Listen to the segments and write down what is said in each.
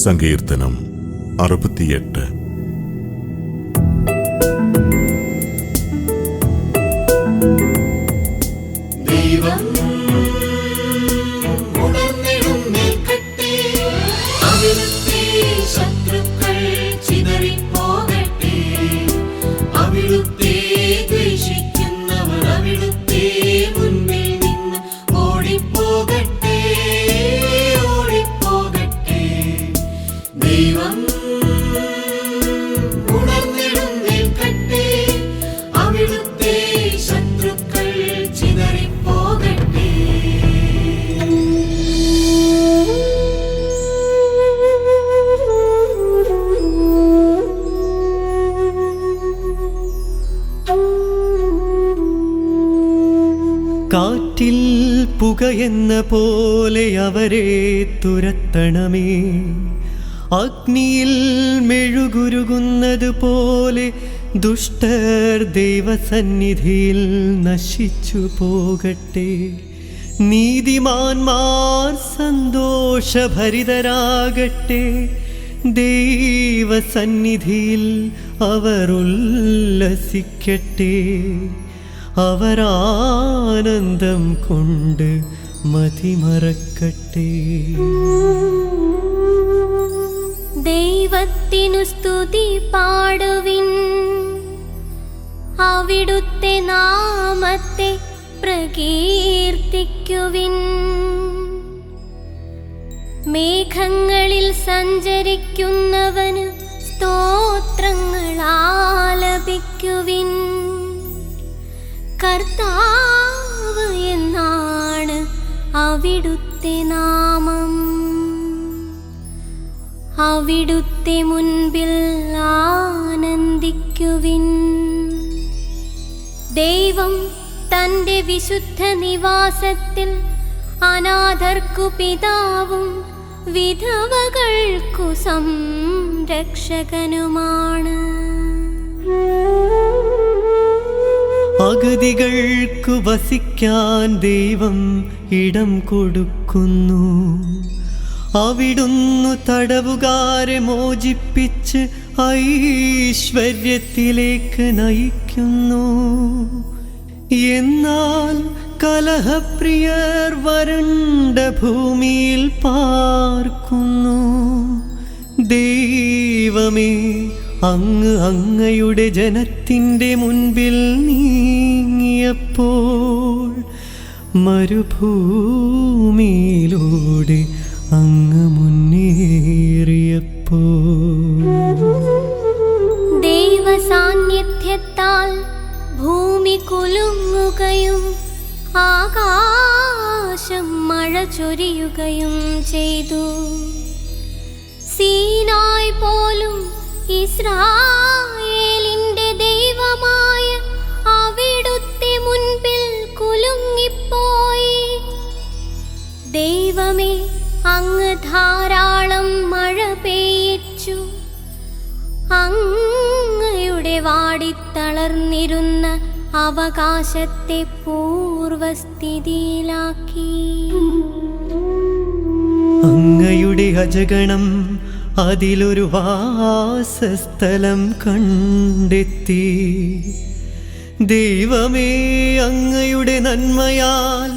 സങ്കീർത്തനം 68. ദൈവം ഉണർന്നെഴുന്നേൽക്കട്ടെ, അവിടുത്തെ ശത്രുക്കൾ ചിതറിപ്പോകട്ടെ. അവിടുത്തെ ദ്വേഷിക്കുന്നവർ അവിടുത്തെ മുൻപിൽ നിന്ന് ഓടിപ്പോകട്ടെ, ഓടിപ്പോകട്ടെ. ദൈവം ഉണർന്നെഴുന്നേൽക്കട്ടെ, അവിടുത്തെ ശത്രുക്കൾ ചിതറിപ്പോകട്ടെ. കാറ്റിൽ പുകയെന്ന പോലെ അവരെ തുരത്തണമേ. അഗ്നിയിൽ മെഴുകുരുകുന്നത് പോലെ ദുഷ്ടർ ദൈവസന്നിധിയിൽ നശിച്ചു പോകട്ടെ. നീതിമാന്മാർ സന്തോഷഭരിതരാകട്ടെ. ദൈവസന്നിധിയിൽ അവർ ഉല്ലസിക്കട്ടെ. അവരാനന്ദം കൊണ്ട് മതിമറക്കട്ടെ. ദൈവത്തിനു സ്തുതി പാടുവിൻ, അവിടുത്തെ നാമത്തെ പ്രകീർത്തിക്കുവിൻ. മേഘങ്ങളിൽ സഞ്ചരിക്കുന്നവന് സ്തോത്രങ്ങൾ ആലപിക്കുവിൻ. കർത്താവ് എന്നാണ് അവിടുത്തെ നാമം. അവിടുത്തെ മുൻപിൽ ആനന്ദിക്കുവിൻ. ദൈവം തന്റെ വിശുദ്ധ നിവാസത്തിൽ അനാഥർക്കു പിതാവും വിധവകൾക്കു സംരക്ഷകനുമാണ്. അഗതികൾക്കു വസിക്കാൻ ദൈവം ഇടം കൊടുക്കുന്നു. അവിടുന്ന് തടവുകാരെ മോചിപ്പിച്ച് ഐശ്വര്യത്തിലേക്ക് നയിക്കുന്നു. എന്നാൽ കലഹപ്രിയർ വരണ്ട ഭൂമിയിൽ പാർക്കുന്നു. ദൈവമേ, അങ്ങയുടെ ജനത്തിൻ്റെ മുൻപിൽ നീങ്ങിയപ്പോൾ മരുഭൂമിയിലൂടെ അങ്ങ് മുന്നേറിയപ്പോൾ ദൈവസാന്നിധ്യത്താൽ ഭൂമി കുലുങ്ങുകയും ആകാശം മഴ ചൊരിയുകയും ചെയ്തു. സീനായ് പോലും ഇസ്രായേലിന്റെ ദൈവമായ അവിടുത്തെ മുൻപിൽ കുലുങ്ങിപ്പോയി. ദൈവമേ, അങ്ങ് ധാരാളം മഴ പെയ്യിച്ചു. അങ്ങയുടെ വാടിത്തളർന്നിരുന്ന അവകാശത്തെ പൂർവസ്ഥിതിയിലാക്കി. അങ്ങയുടെ അജഗണം അതിലൊരു വാസസ്ഥലം കണ്ടെത്തി. ദൈവമേ, അങ്ങയുടെ നന്മയാൽ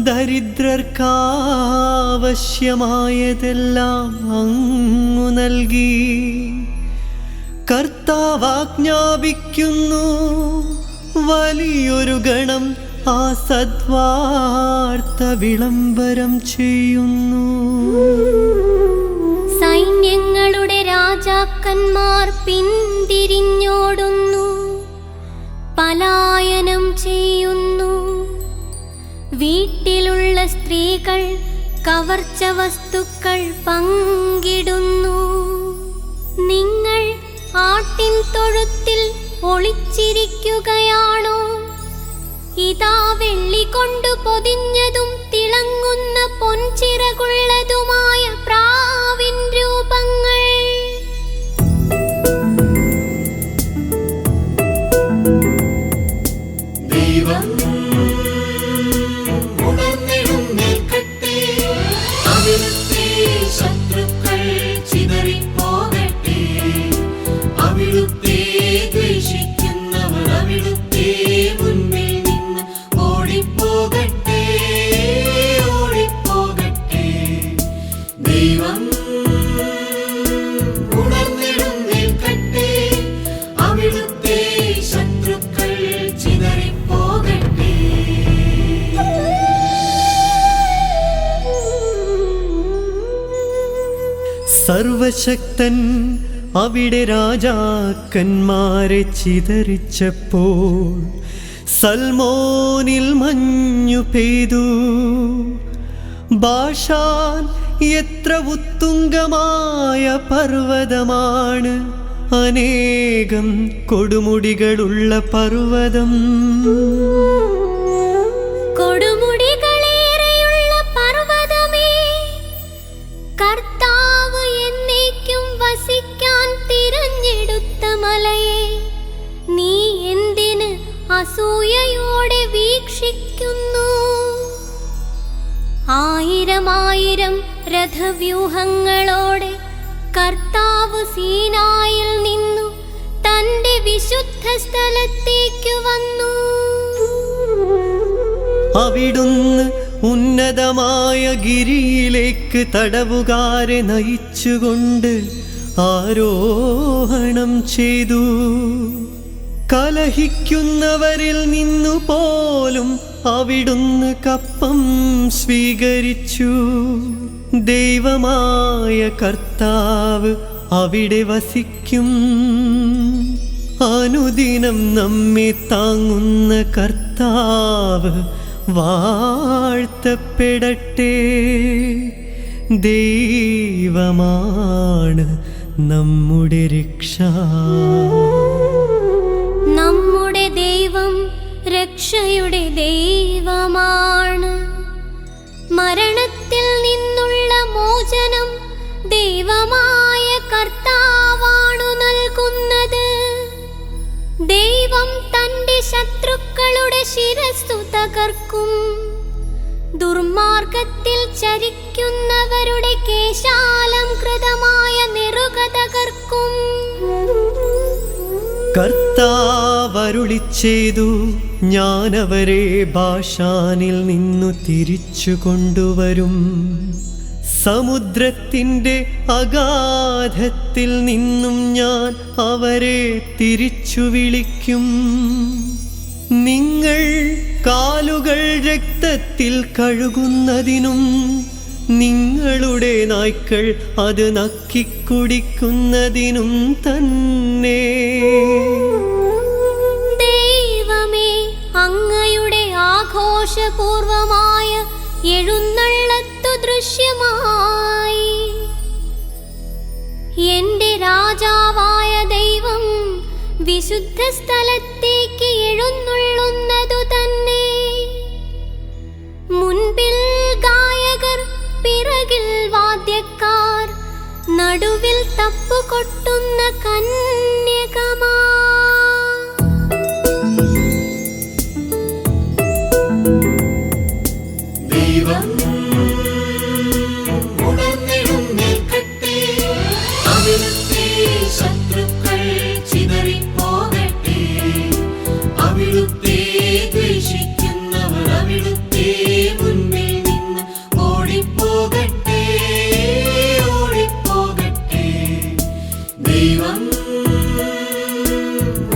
ദരിദ്രർക്കാവശ്യമായതെല്ലാം അങ്ങു നൽകി. കർത്താവ് ആജ്ഞാപിക്കുന്നു, വലിയൊരു ഗണം ആ സദ്വാർത്ത വിളംബരം ചെയ്യുന്നു. സൈന്യങ്ങളുടെ രാജാക്കന്മാർ പിന്തിരിഞ്ഞോടുന്നു, പലായനം ചെയ്യുന്നു. വീട്ടിലുള്ള സ്ത്രീകൾ കവർച്ച വസ്തുക്കൾ പങ്കിടുന്നു. നിങ്ങൾ ആട്ടിൻ തൊഴുത്തിൽ ഒളിച്ചിരിക്കുകയാണോ? ഇതാ വെള്ളി കൊണ്ടു പൊതിഞ്ഞതും തിളങ്ങുന്ന പൊൻചിറകുള്ളതുമായ പ്രാവിൻ രൂപങ്ങൾ. ദൈവം ഉണർന്നെഴുന്നേൽക്കട്ടെ, അവിടുത്തെ ശത്രുക്കൾ ചിതറി സർവശക്തൻ അവിടെ രാജാക്കന്മാരെ ചിതറിച്ചപ്പോൾ സൽമോനിൽ മഞ്ഞു പെയ്തു. ബാഷാൻ എത്ര ഉത്തുംഗമായ പർവ്വതമാണ്, അനേകം കൊടുമുടികളുള്ള പർവ്വതം. കൊടുമുടികളേറെയുള്ള പർവ്വതമേ, കർത്താവ് എന്നേക്കും വസിക്കാൻ തിരഞ്ഞെടുത്ത മലയെ, നീ എന്തിന് അസൂയയോടെ വീക്ഷിക്കുന്നു? ആയിരം രഥവ്യൂഹങ്ങളോടെ കർത്താവ് സീനായിൽ നിന്നു തന്റെ വിശുദ്ധ സ്ഥലത്തേക്ക് വന്നു. അവിടുന്ന് ഉന്നതമായ ഗിരിയിലേക്ക് തടവുകാരെ നയിച്ചുകൊണ്ട് ആരോഹണം ചെയ്തു. കലഹിക്കുന്നവരിൽ നിന്നു പോലും അവിടുന്ന് കപ്പം സ്വീകരിച്ചു. ദൈവമായ കർത്താവ് അവിടെ വസിക്കും. അനുദിനം നമ്മെ താങ്ങുന്ന കർത്താവ് വാഴ്ത്തപ്പെടട്ടെ. ദൈവമാണ് നമ്മുടെ രക്ഷ. നമ്മുടെ ദൈവം രക്ഷയുടെ ദൈവമാണ്. മരണത്തിൽ നിന്നുള്ള മോചനം ദൈവമായ കർത്താവാണു നൽകുന്നത്. ദൈവം തന്റെ ശത്രുക്കളുടെ ശിരസ്സു തകർക്കും. ദുർമാർഗത്തിൽ ചരിക്കുന്നവരുടെ കേശാലംകൃതമായ നെറുക തകർക്കും. കർത്താവരുളിച്ചെയ്തു, ഞാനവരെ ബാഷാനിൽ നിന്നു തിരിച്ചു കൊണ്ടുവരും. സമുദ്രത്തിൻ്റെ അഗാധത്തിൽ നിന്നും ഞാൻ അവരെ തിരിച്ചു വിളിക്കും. നിങ്ങൾ കാലുകൾ രക്തത്തിൽ കഴുകുന്നതിനും നിങ്ങളുടെ നായ്ക്കൾ അത് നക്കിക്കുടിക്കുന്നതിനും തന്നെ. ദൈവമേ, അങ്ങയുടെ ആഘോഷപൂർവമായ എഴുന്നള്ളത്തു ദൃശ്യമായി. എന്റെ രാജാവായ ദൈവം വിശുദ്ധ സ്ഥലത്തേക്ക് എഴുന്നള്ളുന്നതു തന്നെ. മുൻപിൽ ഗായകർ, പിറകിൽ വാദ്യക്കാർ, നടുവിൽ തപ്പുകൊട്ടുന്ന കന്യകമാ. ദൈവം ഉണർന്നെഴുന്നേൽക്കട്ടെ, അവിടുത്തെ ശത്രുക്കൾ ചിതറിപ്പോകട്ടെ. അവിടുത്തെ ദ്വേഷിക്കുന്നവർ അവിടുത്തെ മുൻപിൽ നിന്ന് ഓടിപ്പോകട്ടെ, ഓടിപ്പോകട്ടെ. ദൈവം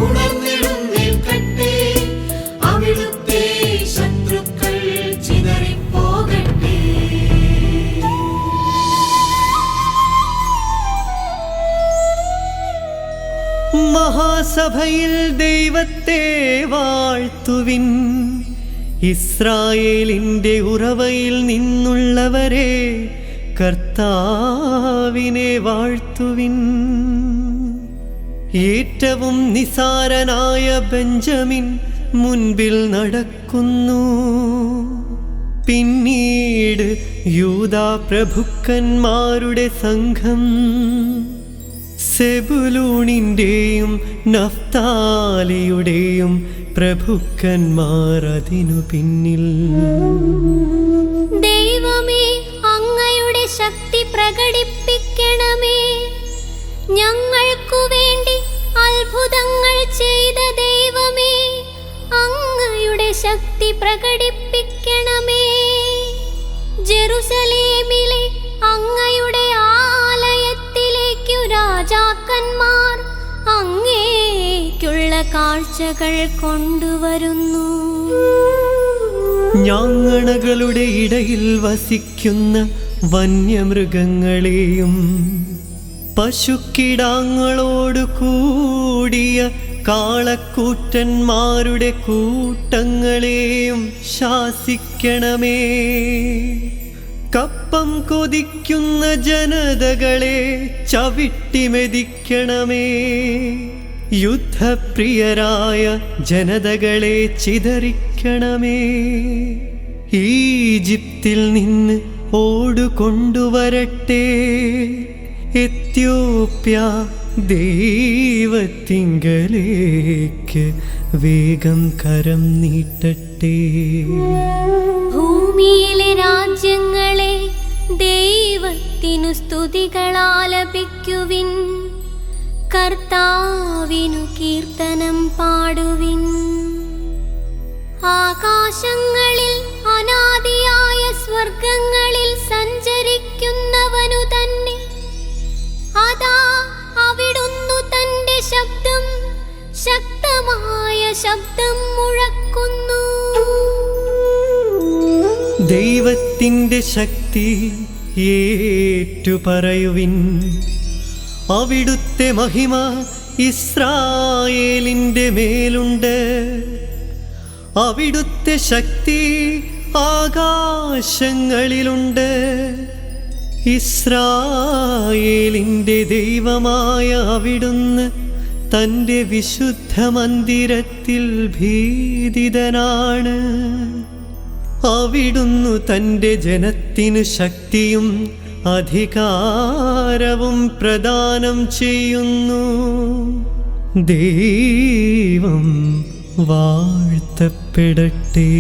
ഉണർന്നെഴുന്നേൽക്കട്ടെ, അവിടുത്തെ ശത്രുക്കൾ ചിതറിപ്പോകട്ടെ. മഹാസഭയിൽ ദൈവത്തെ വാഴ്ത്തുവിൻ. ഇസ്രായേലിൻ്റെ ഉറവയിൽ നിന്നുള്ളവരെ കർത്താവിനെ വാഴ്ത്തുവിൻ. ഏറ്റവും നിസാരനായ ബെഞ്ചമിൻ മുൻപിൽ നടക്കുന്നു. പിന്നീട് യൂദാ പ്രഭുക്കന്മാരുടെ സംഘം, സെബുലൂണിൻ്റെയും നഫ്താലിയുടെയും പ്രഭുക്കന്മാർ അതിനു പിന്നിൽ. ദൈവമേ, അങ്ങയുടെ ശക്തി പ്രകടിപ്പിക്കണമേ. ഞങ്ങൾക്കു വേണ്ടി അത്ഭുതങ്ങൾ ചെയ്ത ദൈവമേ, അങ്ങയുടെ ശക്തി പ്രകടിപ്പിക്കണമേ. ജെറുസലേമിലെ അങ്ങയുടെ ആലയത്തിലേക്കു രാജാക്കന്മാർ അങ്ങേക്കുള്ള കാഴ്ചകൾ കൊണ്ടുവരുന്നു. ഞാങ്ങണകളുടെ ഇടയിൽ വസിക്കുന്ന വന്യമൃഗങ്ങളെയും പശുക്കിടാങ്ങളോടു കൂടിയ കാളക്കൂറ്റന്മാരുടെ കൂട്ടങ്ങളെയും ശാസിക്കണമേ. കപ്പം കൊതിക്കുന്ന ജനതകളെ ചവിട്ടിമെതിക്കണമേ. യുദ്ധപ്രിയരായ ജനതകളെ ചിതറിക്കണമേ. ഈജിപ്തിൽ നിന്ന് ഓടുകൊണ്ടുവരട്ടെ. എത്യോപ്യ ദൈവത്തിങ്കലേക്ക് വേഗം കരം നീട്ടട്ടെ. ഭൂമിയിലെ രാജ്യങ്ങളെ ദൈവത്തിനു സ്തുതികളാലപിക്കുവിൻ. കർത്താവിനു കീർത്തനം പാടുവിൻ. ആകാശങ്ങളിൽ അനാദിയായ സ്വർഗങ്ങളിൽ സഞ്ചരിക്കുന്നവനു തന്നെ അതാ അവിടുന്നു തന്റെ ശബ്ദം, ശക്തമായ ശബ്ദം മുഴക്കുന്നു. ദൈവത്തിൻ്റെ ശക്തി ഏറ്റുപറയുവിൻ. അവിടുത്തെ മഹിമ ഇസ്രായേലിൻ്റെ മേലുണ്ട്. അവിടുത്തെ ശക്തി ആകാശങ്ങളിലുണ്ട്. ഇസ്രായേലിൻ്റെ ദൈവമായ അവിടുന്ന് തൻ്റെ വിശുദ്ധ മന്ദിരത്തിൽ ഭീതിതനാണ്. അവിടുന്നു തൻ്റെ ജനത്തിനു ശക്തിയും അധികാരവും പ്രദാനം ചെയ്യുന്നു. ദൈവം വാഴ്ത്തപ്പെടട്ടെ.